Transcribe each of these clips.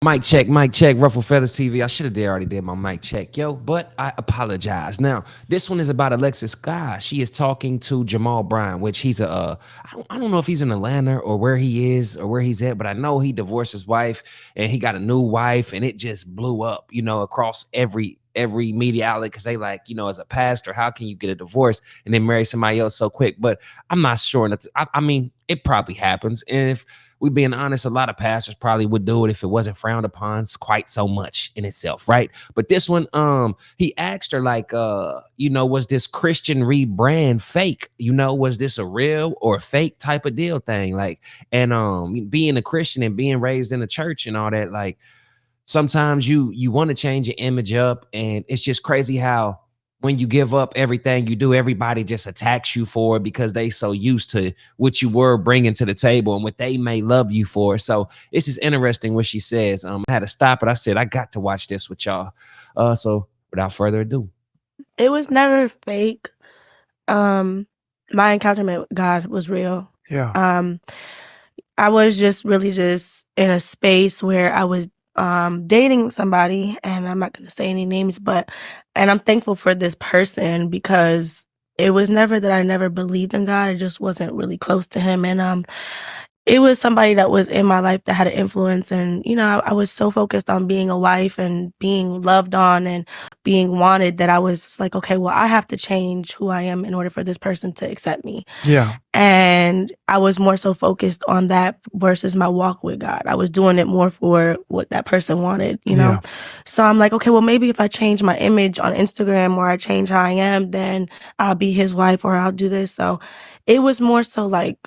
Mic check, Ruffle Feathers TV. I should have already did my mic check, yo, but I apologize. Now, this one is about Alexis Skyy. She is talking to Jamal Bryant, which he's I don't know if he's in Atlanta or where he is or where he's at, but I know he divorced his wife and he got a new wife and it just blew up, across every media outlet because they like, as a pastor, how can you get a divorce and then marry somebody else so quick? But I'm not sure. I mean, it probably happens. And if we being honest, a lot of pastors probably would do it if it wasn't frowned upon quite so much in itself, right? But this one, he asked her like, was this Christian rebrand fake? Was this a real or fake type of deal thing? Like, and being a Christian and being raised in the church and all that, like sometimes you want to change your image up, and it's just crazy how when you give up everything you do, everybody just attacks you for it because they so used to what you were bringing to the table and what they may love you for. So this is interesting what she says. I had to stop it. I said I got to watch this with y'all. So without further ado, it was never fake. My encounter with God was real. Yeah. I was just really just in a space where I was dating somebody, and I'm not going to say any names, and I'm thankful for this person because it was never that I never believed in God. I just wasn't really close to him. And it was somebody that was in my life that had an influence. And, I was so focused on being a wife and being loved on and being wanted that I was just like, okay, well, I have to change who I am in order for this person to accept me. Yeah. And I was more so focused on that versus my walk with God. I was doing it more for what that person wanted, Yeah. So I'm like, okay, well, maybe if I change my image on Instagram or I change how I am, then I'll be his wife or I'll do this. So it was more so like,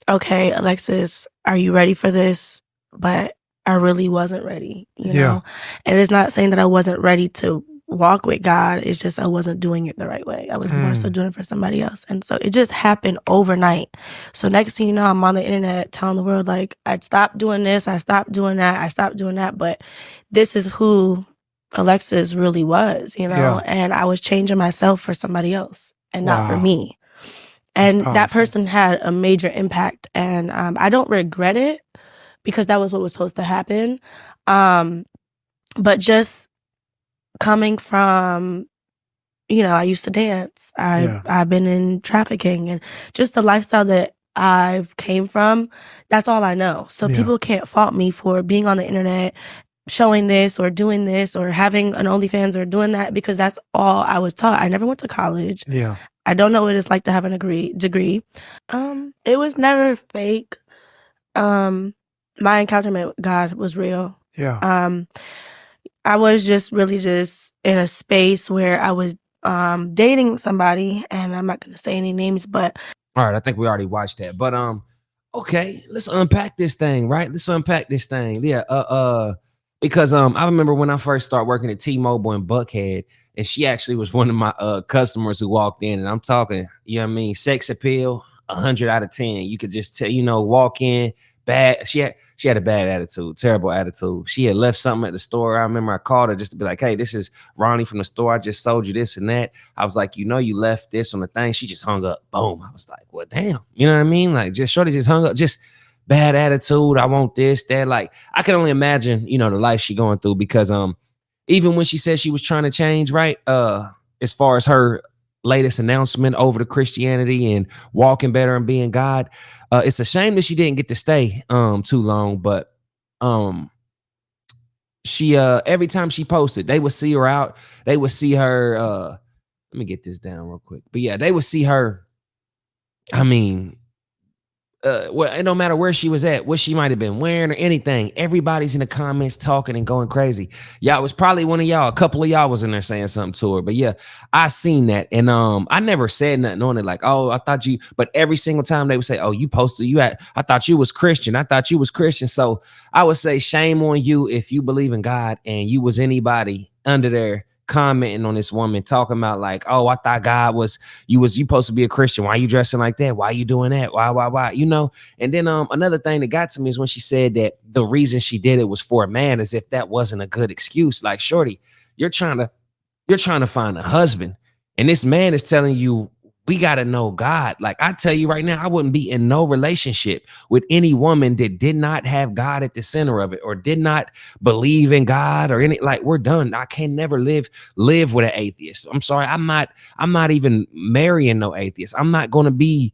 okay, Alexis, are you ready for this? But I really wasn't ready, know? And it's not saying that I wasn't ready to walk with God. It's just I wasn't doing it the right way. I was more so doing it for somebody else. And so it just happened overnight. So next thing you know, I'm on the internet telling the world, like, I stopped doing this, I stopped doing that, I stopped doing that. But this is who Alexis really was, And I was changing myself for somebody else and not for me. And that person had a major impact, and I don't regret it because that was what was supposed to happen. But just coming from, I used to dance. I've been in trafficking, and just the lifestyle that I've came from, that's all I know. So people can't fault me for being on the internet, showing this or doing this or having an OnlyFans or doing that because that's all I was taught. I never went to college. Yeah. I don't know what it's like to have a degree. It was never fake. My encounter with God was real. Yeah. I was just really just in a space where I was dating somebody, and I'm not going to say any names, but all right, I think we already watched that. But okay, let's unpack this thing, right? Let's unpack this thing. Yeah, because I remember when I first started working at T-Mobile in Buckhead, and she actually was one of my customers who walked in, and I'm talking, sex appeal, 100 out of 10. You could just tell, walk in, bad. She had a bad attitude, terrible attitude. She had left something at the store. I remember I called her just to be like, hey, this is Ronnie from the store. I just sold you this and that. I was like, you left this on the thing. She just hung up. Boom. I was like, well, damn. You know what I mean? Like, just shorty just hung up. Just bad attitude. I want this, that. Like, I can only imagine, the life she going through because even when she said she was trying to change, right? As far as her latest announcement over to Christianity and walking better and being God, it's a shame that she didn't get to stay too long, but she every time she posted, they would see her out, they would see her let me get this down real quick. But yeah, they would see her. I mean, well, it don't matter where she was at, what she might have been wearing or anything. Everybody's in the comments talking and going crazy. Y'all, it was probably one of y'all, a couple of y'all was in there saying something to her. But yeah, I seen that. And I never said nothing on it like, oh, I thought you, but every single time they would say, oh, you posted, I thought you was Christian. I thought you was Christian. So I would say shame on you if you believe in God and you was anybody under there commenting on this woman talking about like, oh, I thought God was you supposed to be a Christian. Why are you dressing like that? Why are you doing that? Why? And then another thing that got to me is when she said that the reason she did it was for a man, as if that wasn't a good excuse. Like, shorty, you're trying to find a husband, and this man is telling you we got to know God. Like I tell you right now, I wouldn't be in no relationship with any woman that did not have God at the center of it or did not believe in God or any, like we're done. I can never live with an atheist. I'm sorry. I'm not even marrying no atheist. I'm not going to be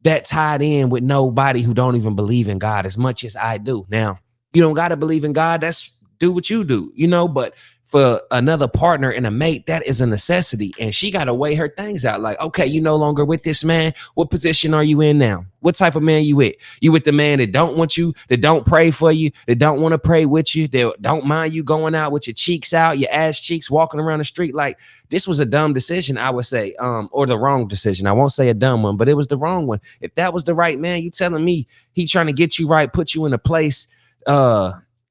that tied in with nobody who don't even believe in God as much as I do. Now, you don't got to believe in God. That's do what you do, but for another partner and a mate, that is a necessity. And she got to weigh her things out. Like, okay, you no longer with this man. What position are you in now? What type of man you with? You with the man that don't want you, that don't pray for you, that don't want to pray with you, that don't mind you going out with your cheeks out, your ass cheeks, walking around the street. Like, this was a dumb decision, I would say, or the wrong decision. I won't say a dumb one, but it was the wrong one. If that was the right man, you telling me he trying to get you right, put you in a place,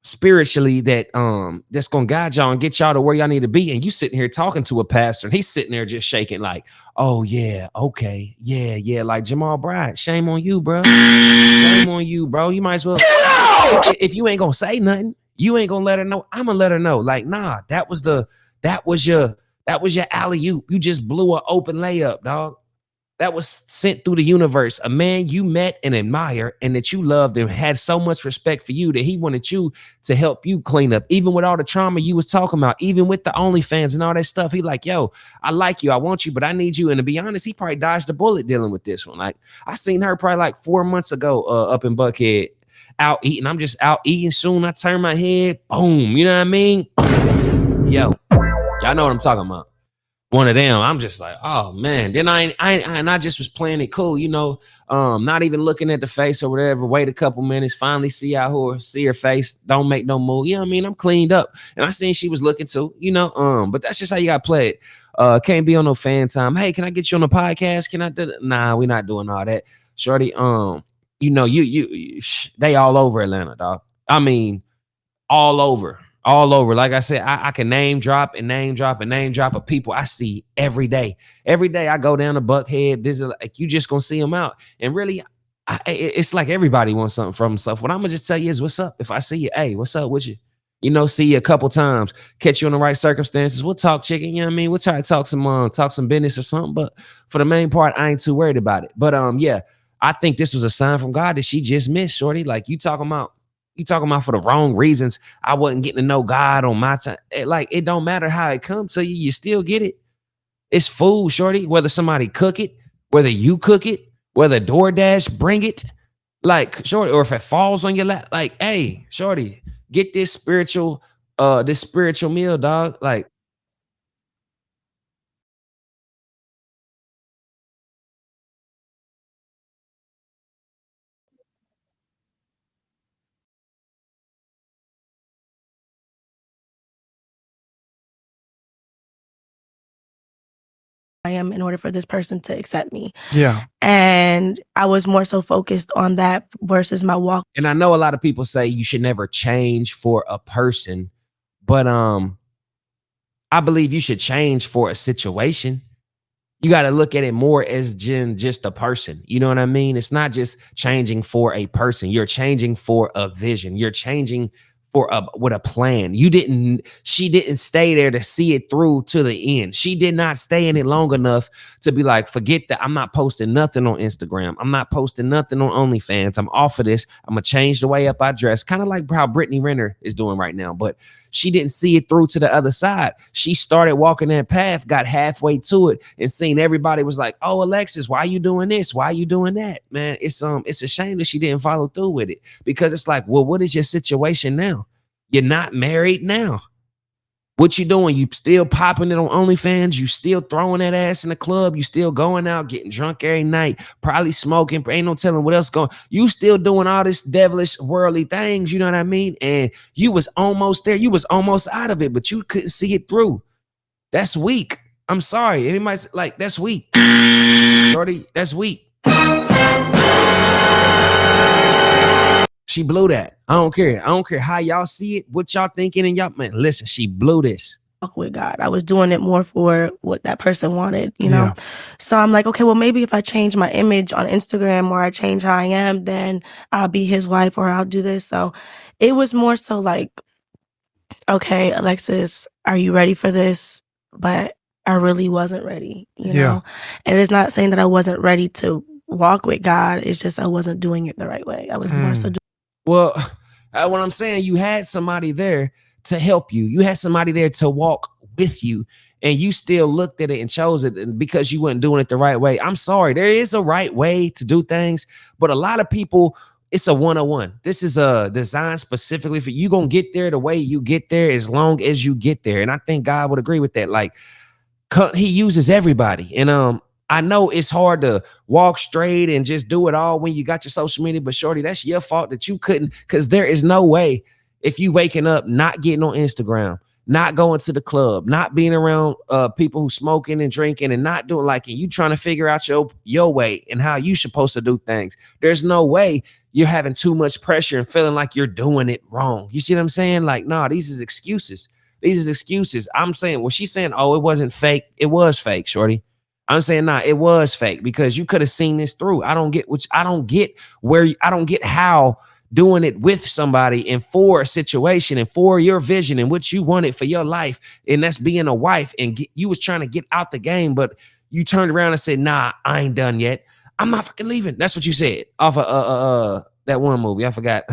spiritually that's gonna guide y'all and get y'all to where y'all need to be, and you sitting here talking to a pastor and he's sitting there just shaking like, oh yeah, okay, yeah, like Jamal Bryant. Shame on you, bro. Shame on you, bro. You might as well, if you ain't gonna say nothing, you ain't gonna let her know. I'm gonna let her know. Like, nah, that was your alley-oop. You just blew an open layup, dog. That was sent through the universe. A man you met and admire and that you loved and had so much respect for you that he wanted you to help you clean up, even with all the trauma you was talking about, even with the OnlyFans and all that stuff. He like, yo, I like you, I want you, but I need you. And to be honest, he probably dodged a bullet dealing with this one. Like, I seen her probably like 4 months ago, up in Buckhead, out eating. I'm just out eating. Soon I turn my head, boom. You know what I mean? Yo, y'all know what I'm talking about. One of them, I'm just like, oh man. Then I just was playing it cool, not even looking at the face or whatever. Wait a couple minutes, finally see her face, don't make no move. You know what I mean? I'm cleaned up, and I seen she was looking too, but that's just how you gotta play it. Can't be on no fan time. Hey, can I get you on the podcast? Can I do that? Nah, we're not doing all that, shorty. They all over Atlanta, dog. I mean, all over. Like I said, I can name drop and name drop and name drop of people I see every day. Every day I go down to Buckhead, visit, like, you just gonna see them out. And really, it's like everybody wants something from themselves. What I'm gonna just tell you is, what's up? If I see you, hey, what's up with you? See you a couple times, catch you in the right circumstances. We'll talk chicken, you know what I mean? We'll try to talk some business or something. But for the main part, I ain't too worried about it. But yeah, I think this was a sign from God that she just missed, shorty. Like, you talking about for the wrong reasons. I wasn't getting to know God on my time. It don't matter how it comes to you, you still get it. It's food, shorty. Whether somebody cook it, whether you cook it, whether DoorDash bring it, like, shorty, or if it falls on your lap, like, hey, shorty, get this spiritual meal, dog. Like, I am in order for this person to accept me. Yeah. And I was more so focused on that versus my walk. and I know a lot of people say you should never change for a person, but I believe you should change for a situation. You got to look at it more as just a person. You know what I mean? It's not just changing for a person. You're changing for a vision. You're changing with a plan. She didn't stay there to see it through to the end. She did not stay in it long enough to be like, forget that. I'm not posting nothing on Instagram. I'm not posting nothing on OnlyFans. I'm off of this. I'm gonna change the way up I dress. Kind of like how Brittany Renner is doing right now. But she didn't see it through to the other side. She started walking that path, got halfway to it, and seen everybody was like, oh, Alexis, why are you doing this? Why are you doing that? Man, it's a shame that she didn't follow through with it, because it's like, well, what is your situation now? You're not married now. What you doing? You still popping it on OnlyFans? You still throwing that ass in the club? You still going out getting drunk every night? Probably smoking. Ain't no telling what else going. You still doing all this devilish worldly things. You know what I mean? And you was almost there. You was almost out of it, but you couldn't see it through. That's weak. I'm sorry. Anybody's like, that's weak. Shorty, that's weak. She blew that. I don't care. I don't care how y'all see it, what y'all thinking, and y'all, man, listen, she blew this. With God. I was doing it more for what that person wanted, you know? Yeah. So I'm like, okay, well, maybe if I change my image on Instagram or I change how I am, then I'll be his wife or I'll do this. So it was more so like, okay, Alexis, are you ready for this? But I really wasn't ready, you Yeah. know? And it's not saying that I wasn't ready to walk with God. It's just I wasn't doing it the right way. I was more so Well, what I'm saying, you had somebody there to help you. You had somebody there to walk with you, and you still looked at it and chose it because you weren't doing it the right way. I'm sorry. There is a right way to do things, but a lot of people, it's a 101. This is a design specifically for you. Gonna get there the way you get there as long as you get there. And I think God would agree with that. Like, he uses everybody. And I know it's hard to walk straight and just do it all when you got your social media, but shorty, that's your fault that you couldn't, because there is no way, if you waking up not getting on Instagram, not going to the club, not being around people who smoking and drinking and not doing, like, and you trying to figure out your way and how you supposed to do things. There's no way you're having too much pressure and feeling like you're doing it wrong. You see what I'm saying? Like, nah, these is excuses. These is excuses. I'm saying, well, she's saying, oh, it wasn't fake. It was fake, shorty. I'm saying, nah, it was fake because you could have seen this through. I don't get I don't get how doing it with somebody and for a situation and for your vision and what you wanted for your life, and that's being a wife, and you was trying to get out the game, but you turned around and said, nah, I ain't done yet. I'm not fucking leaving. That's what you said off of that one movie. I forgot.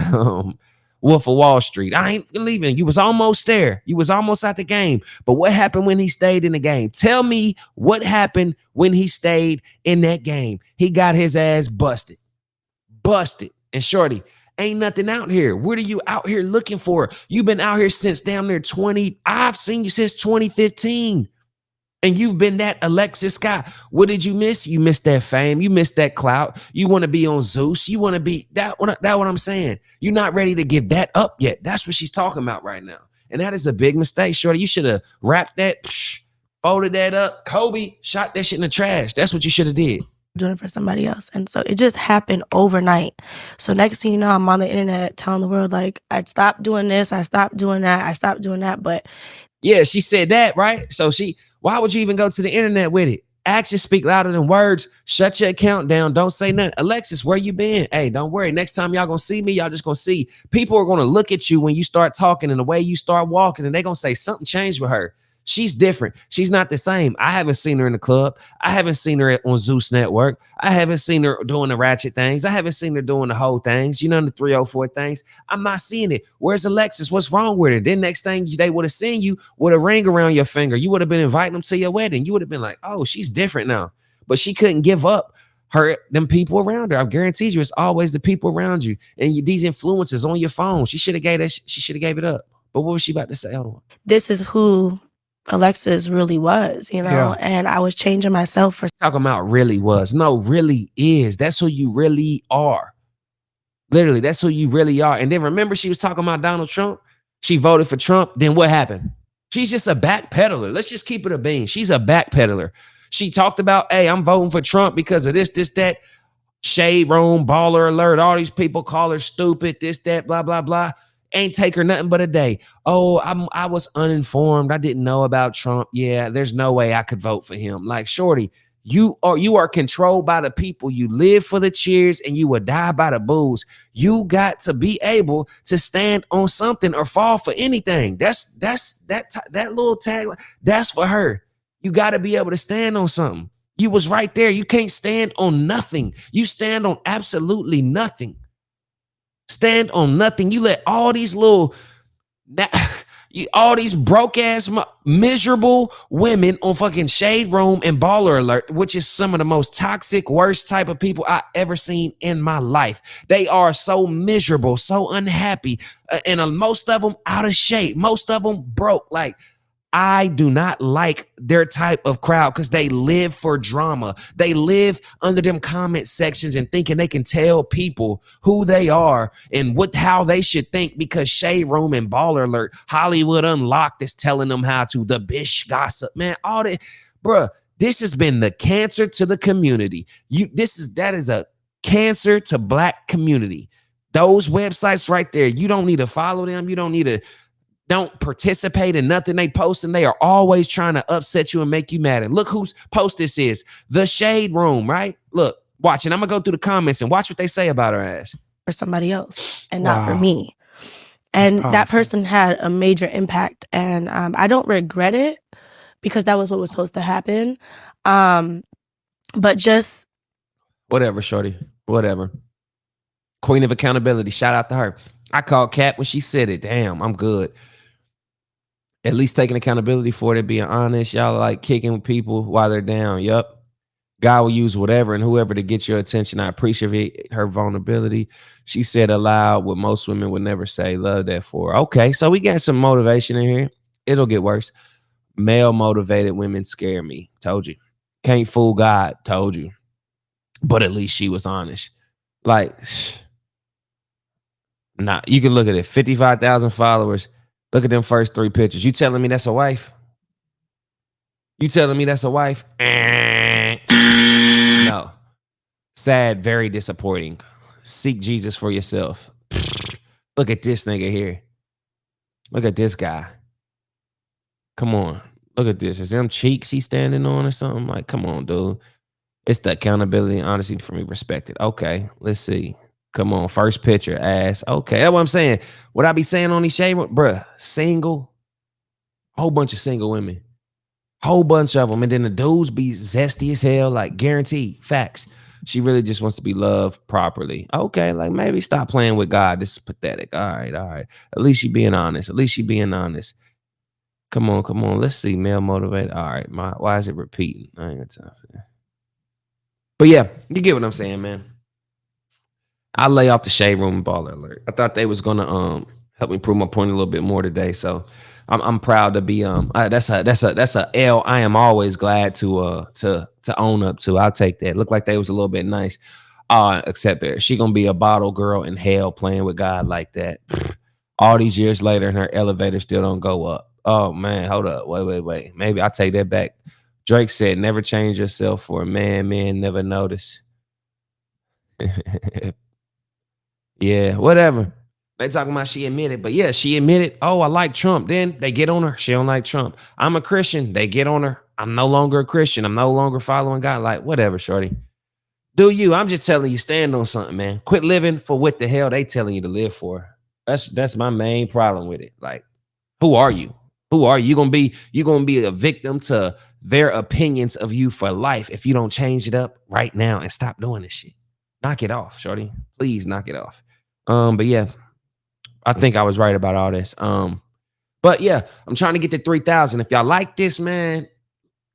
Wolf of Wall Street. I ain't leaving. You was almost there. You was almost out the game. But what happened when he stayed in the game? Tell me what happened when he stayed in that game. He got his ass busted. Busted. And shorty, ain't nothing out here. What are you out here looking for? You've been out here since down there 20. I've seen you since 2015. And you've been that Alexis Skyy. What did you miss? You missed that fame. You missed that clout. You want to be on Zeus. You want to be that. What I'm saying. You're not ready to give that up yet. That's what she's talking about right now. And that is a big mistake, shorty. You should have wrapped that, folded that up. Kobe shot that shit in the trash. That's what you should have did. doing it for somebody else. And so it just happened overnight. So next thing you know, I'm on the internet telling the world, like, I stopped doing this, I stopped doing that, I stopped doing that. But yeah, she said that, right? So why would you even go to the internet with it? Actions speak louder than words. Shut your account down. Don't say nothing. Alexis, where you been? Hey, don't worry. Next time y'all gonna see me, y'all just gonna see. People are gonna look at you when you start talking and the way you start walking, and they gonna say something changed with her. She's different. She's not the same. I haven't seen her in the club. I haven't seen her on Zeus Network. I haven't seen her doing the ratchet things. I haven't seen her doing the whole things, the 304 things. I'm not seeing it. Where's Alexis? What's wrong with her? Then next thing they would have seen you with a ring around your finger. You would have been inviting them to your wedding. You would have been like, oh, she's different now. But she couldn't give up them people around her. I've guaranteed you it's always the people around you and these influences on your phone. She should have gave it up. But what was she about to say? Hold on. This is who Alexis really was, Yeah. and I was changing myself for Talking about really was. No, really is. That's who you really are. Literally, that's who you really are. And then remember, she was talking about Donald Trump. She voted for Trump. Then what happened? She's just a backpedaler. Let's just keep it a bean. She's a backpedaler. She talked about, hey, I'm voting for Trump because of this, that. Shade Room, Baller Alert. All these people call her stupid, this, that, blah, blah, blah. Ain't take her nothing but a day. Oh, I was uninformed. I didn't know about Trump. Yeah, there's no way I could vote for him. Like, shorty, you are controlled by the people. You live for the cheers and you will die by the boos. You got to be able to stand on something or fall for anything. That little tagline. That's for her. You got to be able to stand on something. You was right there. You can't stand on nothing. You stand on absolutely nothing. Stand on nothing. You let all these all these broke ass miserable women on fucking Shade Room and Baller Alert, which is some of the most toxic, worst type of people I ever seen in my life. They are so miserable, so unhappy, and most of them out of shape. Most of them broke. Like, I do not like their type of crowd because they live for drama. They live under them comment sections and thinking they can tell people who they are and how they should think because Shade Room and Baller Alert, Hollywood Unlocked is telling them how to, the bish gossip, man, all that. Bruh, this has been the cancer to the community. That is a cancer to Black community. Those websites right there, you don't need to follow them. You don't participate in nothing they post, and they are always trying to upset you and make you mad. And look whose post this is. The Shade Room, right? Look, watch it. I'm going to go through the comments and watch what they say about her ass. For somebody else and not for me. And That's that person had a major impact. And I don't regret it because that was what was supposed to happen. But just Whatever, shorty. Whatever. Queen of accountability. Shout out to her. I called Kat when she said it. Damn, I'm good. At least taking accountability for it, being honest. Y'all like kicking with people while they're down. Yup. God will use whatever and whoever to get your attention. I appreciate her vulnerability. She said aloud what most women would never say. Love that for her. Okay, so we got some motivation in here. It'll get worse. Male motivated women scare me. Told you. Can't fool God. Told you. But at least she was honest. Like, nah, you can look at it. 55,000 followers. Look at them first 3 pictures. You telling me that's a wife? You telling me that's a wife? No. Sad, very disappointing. Seek Jesus for yourself. Look at this nigga here. Look at this guy. Come on. Look at this. Is them cheeks he standing on or something? Like, come on, dude. It's the accountability and honesty for me respected. Okay, let's see. Come on, first picture, ass. Okay, that's what I'm saying. What I be saying on these shade, bruh, single, whole bunch of single women. Whole bunch of them. And then the dudes be zesty as hell, like guaranteed. Facts. She really just wants to be loved properly. Okay, like maybe stop playing with God. This is pathetic. All right, all right. At least she being honest. At least she being honest. Come on, come on. Let's see. Male motivated. All right. Why is it repeating? I ain't got time for that. But yeah, you get what I'm saying, man. I lay off the shade room and baller alert. I thought they was gonna help me prove my point a little bit more today. So I'm proud to be that's a L I am always glad to own up to. I'll take that. Look like they was a little bit nice. Except there. She gonna be a bottle girl in hell playing with God like that. All these years later and her elevator still don't go up. Oh man, hold up. Wait. Maybe I'll take that back. Drake said, never change yourself for a man. Men never notice. Yeah, whatever. They talking about she admitted, but yeah, she admitted, oh, I like Trump. Then they get on her. She don't like Trump. I'm a Christian. They get on her. I'm no longer a Christian. I'm no longer following God. Like, whatever, shorty. Do you? I'm just telling you, stand on something, man. Quit living for what the hell they telling you to live for. That's my main problem with it. Like, who are you? Who are you? You gonna be a victim to their opinions of you for life if you don't change it up right now and stop doing this shit. Knock it off, shorty. Please knock it off. But yeah, I think I was right about all this. But yeah, I'm trying to get to 3,000. If y'all like this, man,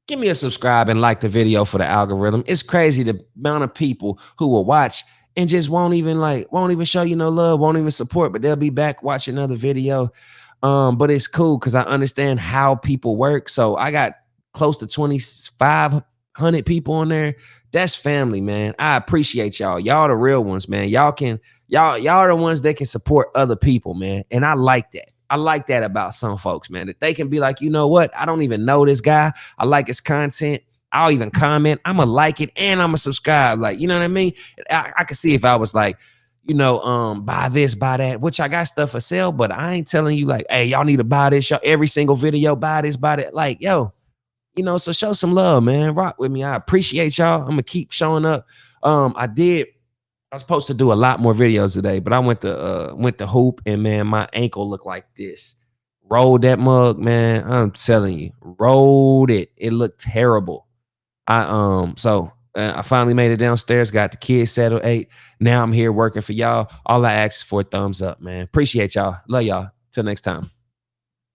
give me a subscribe and like the video for the algorithm. It's crazy the amount of people who will watch and just won't even show you no love, won't even support, but they'll be back watching another video. But it's cool because I understand how people work. So I got close to 2,500 people on there. That's family, man. I appreciate y'all. Y'all the real ones, man. Y'all are the ones that can support other people, man. And I like that. I like that about some folks, man, that they can be like, you know what? I don't even know this guy. I like his content. I'll even comment. I'm gonna like it and I'm gonna subscribe. Like, you know what I mean? I could see if I was like, buy this, buy that, which I got stuff for sale, but I ain't telling you like, hey, y'all need to buy this. Y'all, every single video, buy this, buy that. Like, yo, so show some love, man. Rock with me. I appreciate y'all. I'm gonna keep showing up. I was supposed to do a lot more videos today, but I went to hoop and man, my ankle looked like this. Rolled that mug, man. I'm telling you, rolled it. It looked terrible. I finally made it downstairs, got the kids settled, ate. Now I'm here working for y'all. All I ask is for a thumbs up, man. Appreciate y'all. Love y'all. Till next time.